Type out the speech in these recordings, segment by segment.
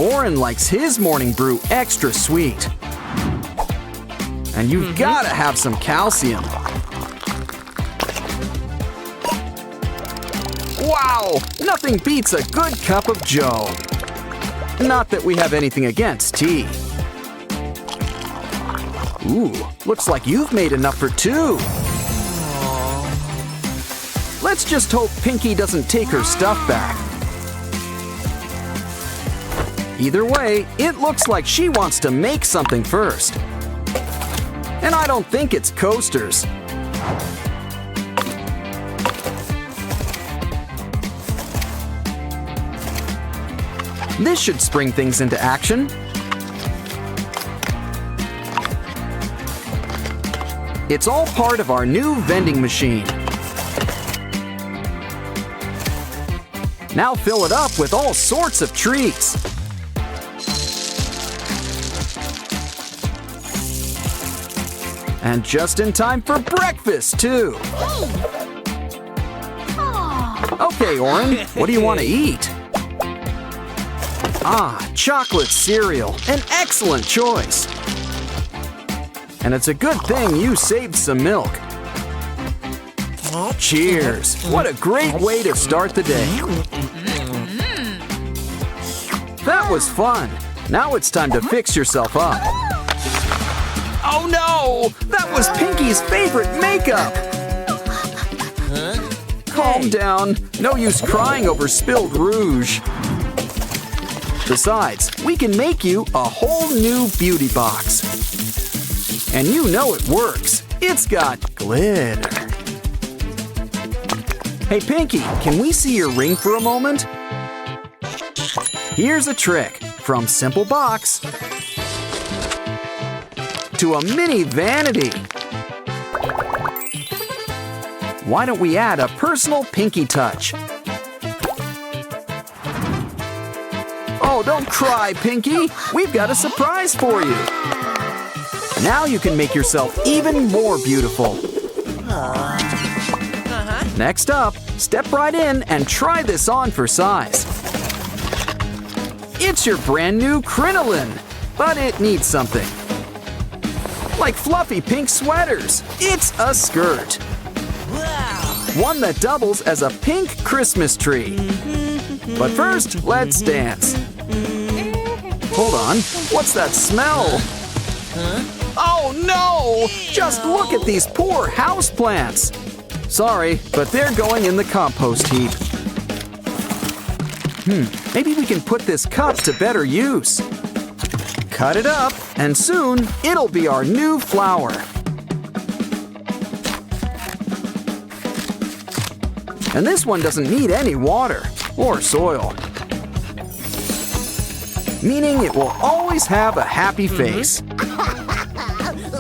Oren likes his morning brew extra sweet. And you've got to have some calcium. Wow! Nothing beats a good cup of joe. Not that we have anything against tea. Ooh, looks like you've made enough for two. Let's just hope Pinky doesn't take her stuff back. Either way, it looks like she wants to make something first. And I don't think it's coasters. This should spring things into action. It's all part of our new vending machine. Now fill it up with all sorts of treats. And just in time for breakfast, too. Okay, Oren, what do you want to eat? Ah, chocolate cereal, an excellent choice. And it's a good thing you saved some milk. Cheers! What a great way to start the day. That was fun. Now it's time to fix yourself up. Oh no! That was Pinky's favorite makeup! Calm down. No use crying over spilled rouge. Besides, we can make you a whole new beauty box. And you know it works. It's got glitter. Hey Pinky, can we see your ring for a moment? Here's a trick. From simple box to a mini vanity. Why don't we add a personal Pinky touch? Oh, don't cry, Pinky. We've got a surprise for you. Now you can make yourself even more beautiful. Next up, step right in and try this on for size. It's your brand new crinoline, but it needs something. Like fluffy pink sweaters, it's a skirt. One that doubles as a pink Christmas tree. But first, let's dance. Hold on, what's that smell? Oh no! Just look at these poor houseplants. Sorry, but they're going in the compost heap. Maybe we can put this cup to better use. Cut it up, and soon it'll be our new flower. And this one doesn't need any water or soil. Meaning it will always have a happy face.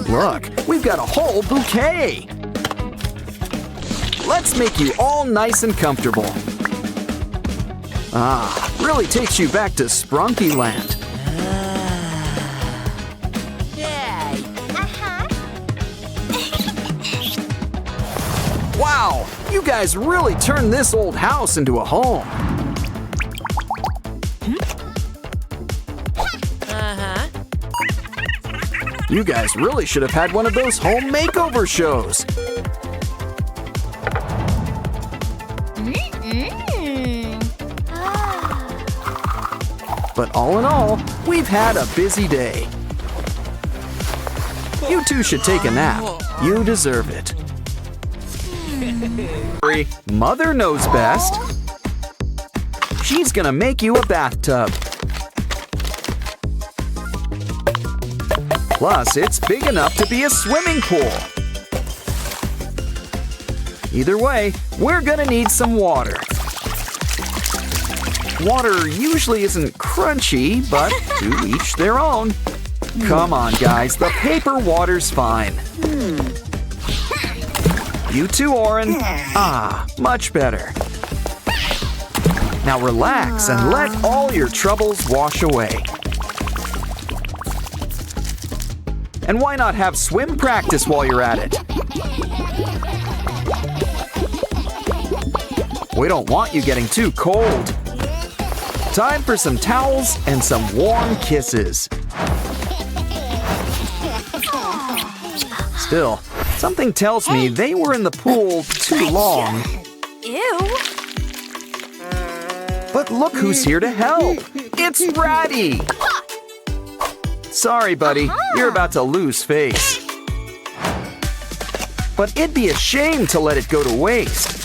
Look, we've got a whole bouquet. Let's make you all nice and comfortable. Ah, really takes you back to Sprunky land. Wow, you guys really turned this old house into a home. You guys really should have had one of those home makeover shows. But all in all, we've had a busy day. You two should take a nap. You deserve it. Mother knows best. She's gonna make you a bathtub. Plus, it's big enough to be a swimming pool. Either way, we're gonna need some water. Water usually isn't crunchy, but to each their own. Come on, guys, the paper water's fine. You too, Oren. Ah, much better. Now relax and let all your troubles wash away. And why not have swim practice while you're at it? We don't want you getting too cold. Time for some towels and some warm kisses. Still, something tells me they were in the pool too long. Ew. But look who's here to help. It's Ratty. Sorry, buddy. You're about to lose face. But it'd be a shame to let it go to waste.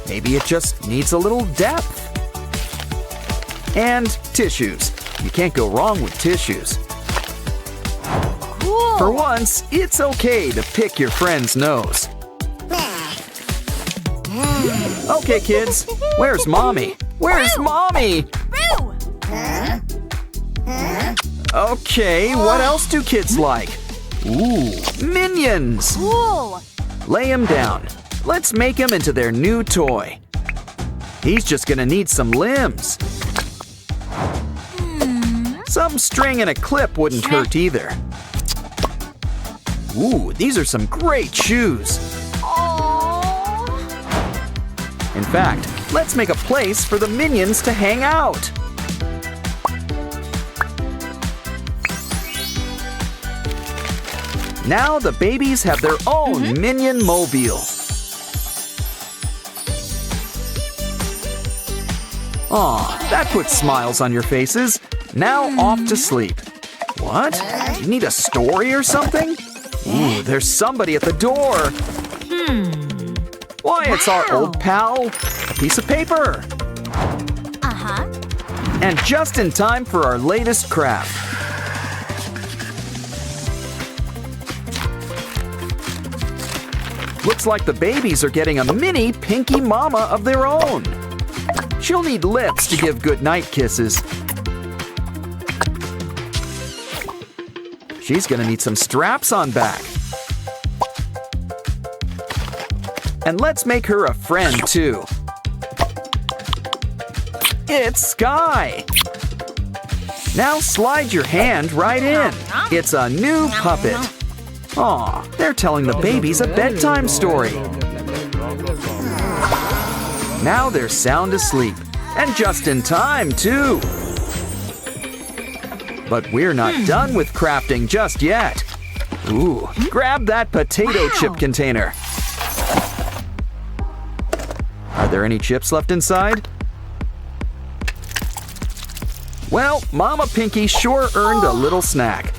Maybe it just needs a little depth. And tissues. You can't go wrong with tissues. Cool. For once, it's okay to pick your friend's nose. Okay, kids. Where's Mommy? Where's Mommy? Roo. Okay, what else do kids like? Ooh, minions! Cool. Lay him down. Let's make him into their new toy. He's just gonna need some limbs. Some string and a clip wouldn't hurt either. Ooh, these are some great shoes. In fact, let's make a place for the minions to hang out. Now the babies have their own minion mobile. Aw, that puts smiles on your faces. Now off to sleep. What? You need a story or something? Ooh, there's somebody at the door. Why, it's our old pal. A piece of paper. And just in time for our latest craft. Looks like the babies are getting a mini Pinky Mama of their own. She'll need lips to give goodnight kisses. She's gonna need some straps on back. And let's make her a friend too. It's Sky. Now slide your hand right in. It's a new puppet. Aw, they're telling the babies a bedtime story. Now they're sound asleep. And just in time, too. But we're not done with crafting just yet. Ooh, grab that potato chip container. Are there any chips left inside? Well, Mama Pinky sure earned a little snack.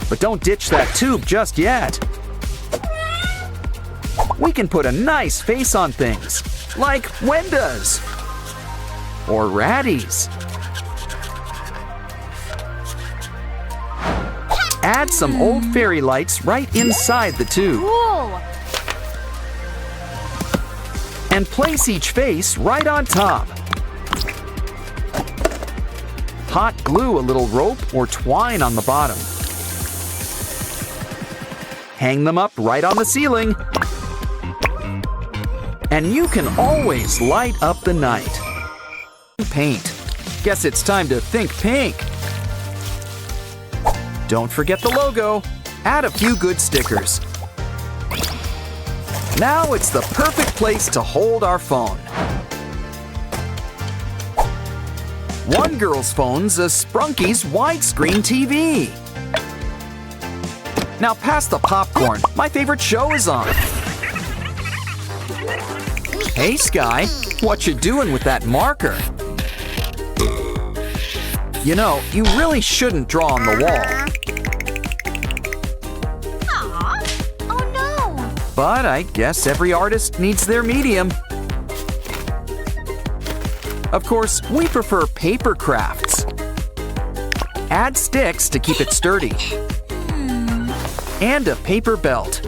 But don't ditch that tube just yet. We can put a nice face on things, like Wenda's or Ratty's. Add some old fairy lights right inside the tube. Cool. And place each face right on top. Hot glue a little rope or twine on the bottom. Hang them up right on the ceiling. And you can always light up the night. Paint. Guess it's time to think pink. Don't forget the logo. Add a few good stickers. Now it's the perfect place to hold our phone. One girl's phone's a Sprunki's widescreen TV. Now pass the popcorn. My favorite show is on. Hey, Sky. What you doing with that marker? You know, you really shouldn't draw on the wall. Oh no. But I guess every artist needs their medium. Of course, we prefer paper crafts. Add sticks to keep it sturdy. And a paper belt.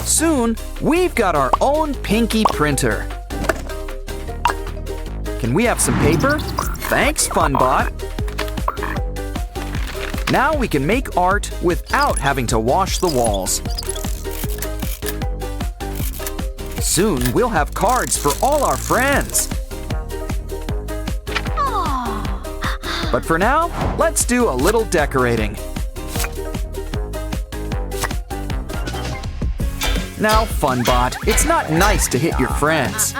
Soon, we've got our own Pinky printer. Can we have some paper? Thanks, Funbot. Now we can make art without having to wash the walls. Soon, we'll have cards for all our friends. But for now, let's do a little decorating. Now, Funbot, it's not nice to hit your friends.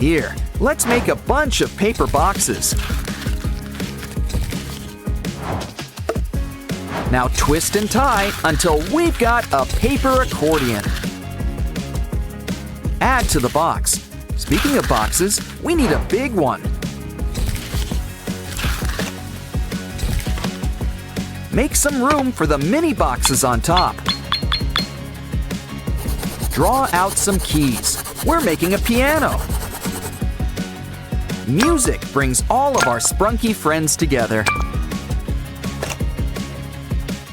Here, let's make a bunch of paper boxes. Now twist and tie until we've got a paper accordion. Add to the box. Speaking of boxes, we need a big one. Make some room for the mini boxes on top. Draw out some keys. We're making a piano. Music brings all of our Sprunky friends together.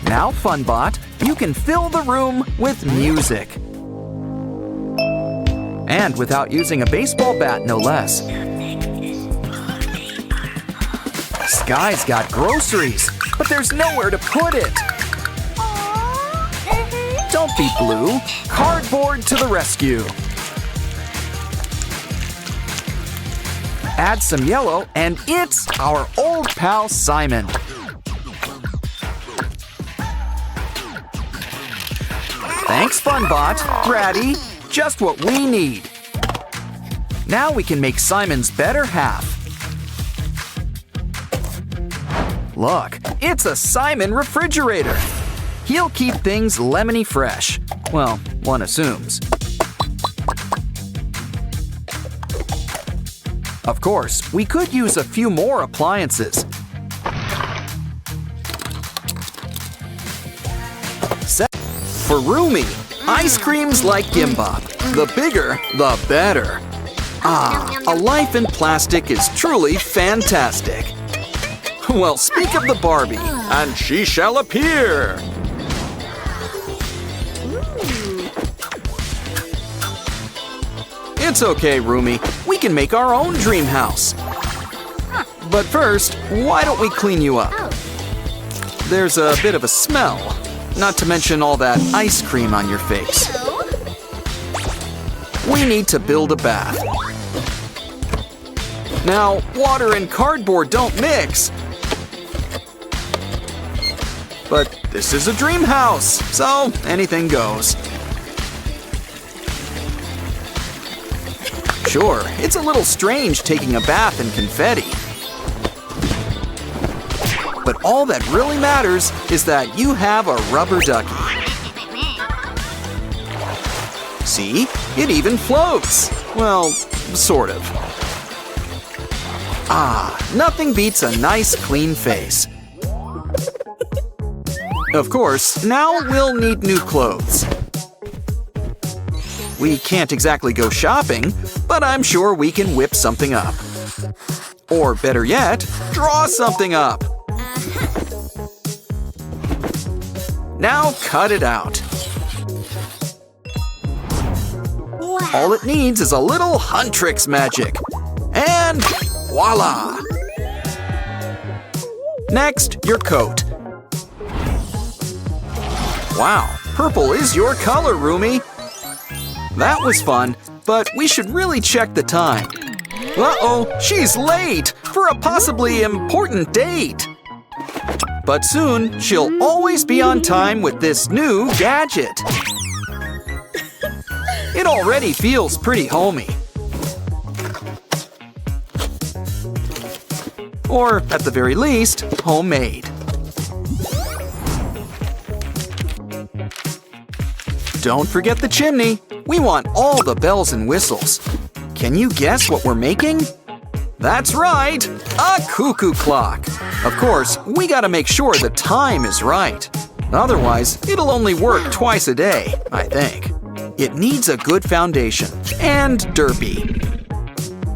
Now, Funbot, you can fill the room with music. And without using a baseball bat, no less. Sky's got groceries, but there's nowhere to put it. Don't be blue. Cardboard to the rescue. Add some yellow, and it's our old pal Simon. Thanks, Funbot. Bratty, just what we need. Now we can make Simon's better half. Look, it's a Simon refrigerator. He'll keep things lemony fresh. Well, one assumes. Of course, we could use a few more appliances. For Rumi, ice creams like Gimbap. The bigger, the better. Ah, a life in plastic is truly fantastic. Well, speak of the Barbie, and she shall appear. It's okay, Rumi. We can make our own dream house. But first, why don't we clean you up? There's a bit of a smell, not to mention all that ice cream on your face. We need to build a bath. Now, water and cardboard don't mix. But this is a dream house, so anything goes. Sure, it's a little strange taking a bath in confetti. But all that really matters is that you have a rubber ducky. See? It even floats. Well, sort of. Ah, nothing beats a nice clean face. Of course, now we'll need new clothes. We can't exactly go shopping, but I'm sure we can whip something up. Or better yet, draw something up. Now cut it out. All it needs is a little Huntrix magic. And voila! Next, your coat. Wow, purple is your color, Rumi. That was fun, but we should really check the time. Uh-oh, she's late for a possibly important date. But soon, she'll always be on time with this new gadget. It already feels pretty homey. Or, at the very least, homemade. Don't forget the chimney. We want all the bells and whistles. Can you guess what we're making? That's right, a cuckoo clock. Of course, we gotta make sure the time is right. Otherwise, it'll only work twice a day, I think. It needs a good foundation and derpy.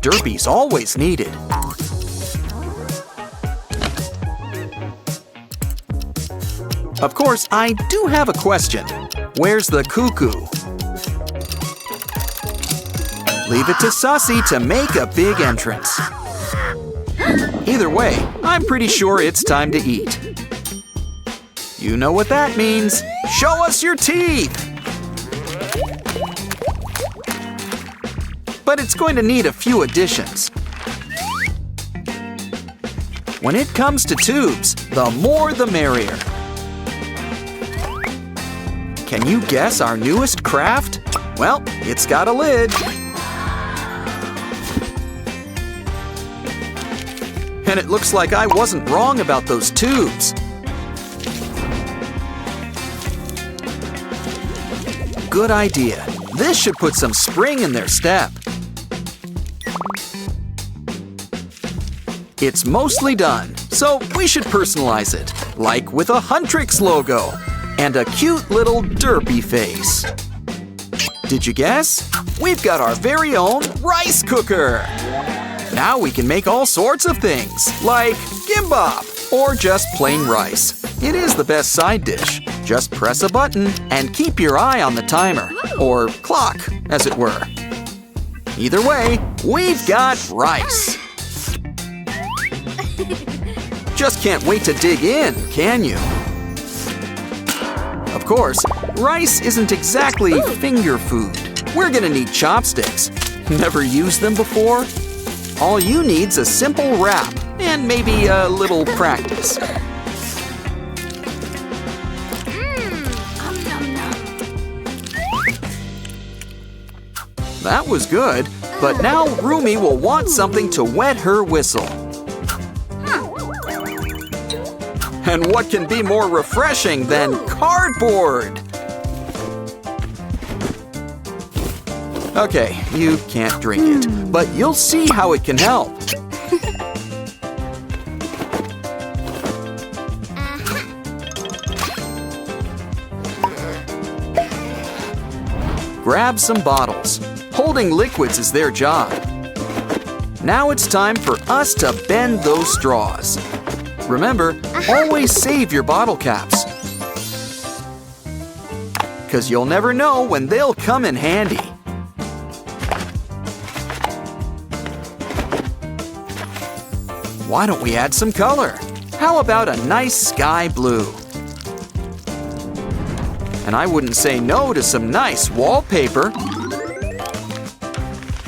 Derpy's always needed. Of course, I do have a question. Where's the cuckoo? Leave it to Sussy to make a big entrance. Either way, I'm pretty sure it's time to eat. You know what that means. Show us your teeth! But it's going to need a few additions. When it comes to tubes, the more the merrier. Can you guess our newest craft? Well, it's got a lid. And it looks like I wasn't wrong about those tubes. Good idea. This should put some spring in their step. It's mostly done, so we should personalize it, like with a Huntrix logo and a cute little derpy face. Did you guess? We've got our very own rice cooker. Now we can make all sorts of things, like gimbap or just plain rice. It is the best side dish. Just press a button and keep your eye on the timer, or clock, as it were. Either way, we've got rice. Just can't wait to dig in, can you? Of course, rice isn't exactly finger food. We're gonna need chopsticks. Never used them before? All you need's a simple wrap and maybe a little practice. That was good, but now Rumi will want something to wet her whistle. And what can be more refreshing than cardboard? Okay, you can't drink it, but you'll see how it can help. Grab some bottles. Holding liquids is their job. Now it's time for us to bend those straws. Remember, always save your bottle caps. 'Cause you'll never know when they'll come in handy. Why don't we add some color? How about a nice sky blue? And I wouldn't say no to some nice wallpaper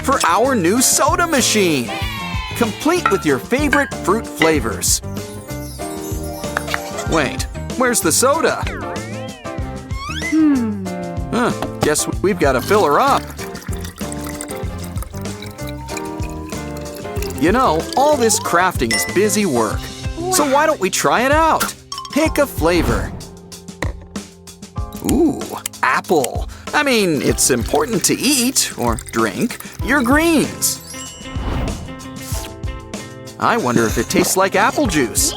for our new soda machine, complete with your favorite fruit flavors. Wait, where's the soda? Guess we've got to fill her up. You know, all this crafting is busy work. So why don't we try it out? Pick a flavor. Ooh, apple. I mean, it's important to eat, or drink, your greens. I wonder if it tastes like apple juice.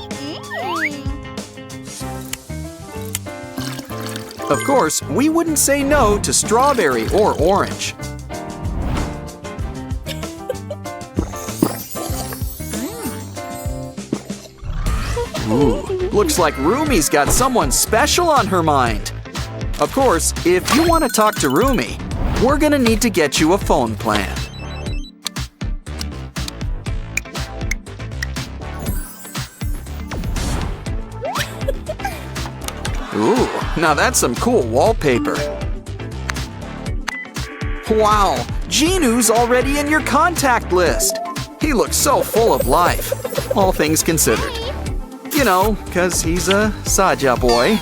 Of course, we wouldn't say no to strawberry or orange. Ooh, looks like Rumi's got someone special on her mind. Of course, if you want to talk to Rumi, we're gonna need to get you a phone plan. Ooh, now that's some cool wallpaper. Wow, Jinu's already in your contact list. He looks so full of life, all things considered. You know, 'cause he's a Saja boy.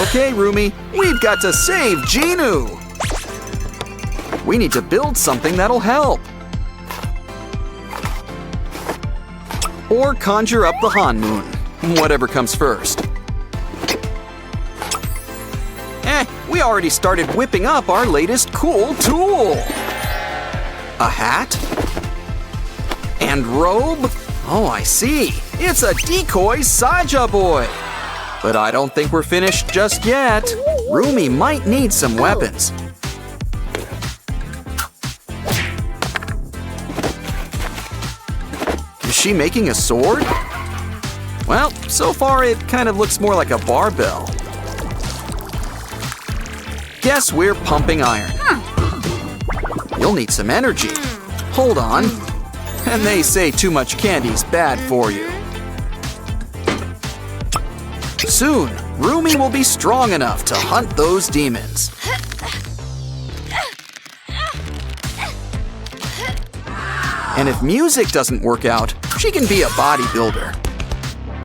Okay, Rumi, we've got to save Jinu. We need to build something that'll help. Or conjure up the Han-moon, whatever comes first. We already started whipping up our latest cool tool. A hat? And robe? Oh, I see. It's a decoy Saja boy. But I don't think we're finished just yet. Rumi might need some weapons. Is she making a sword? Well, so far it kind of looks more like a barbell. Guess we're pumping iron. You'll need some energy. Hold on. And they say too much candy's bad for you. Soon, Rumi will be strong enough to hunt those demons. And if music doesn't work out, she can be a bodybuilder.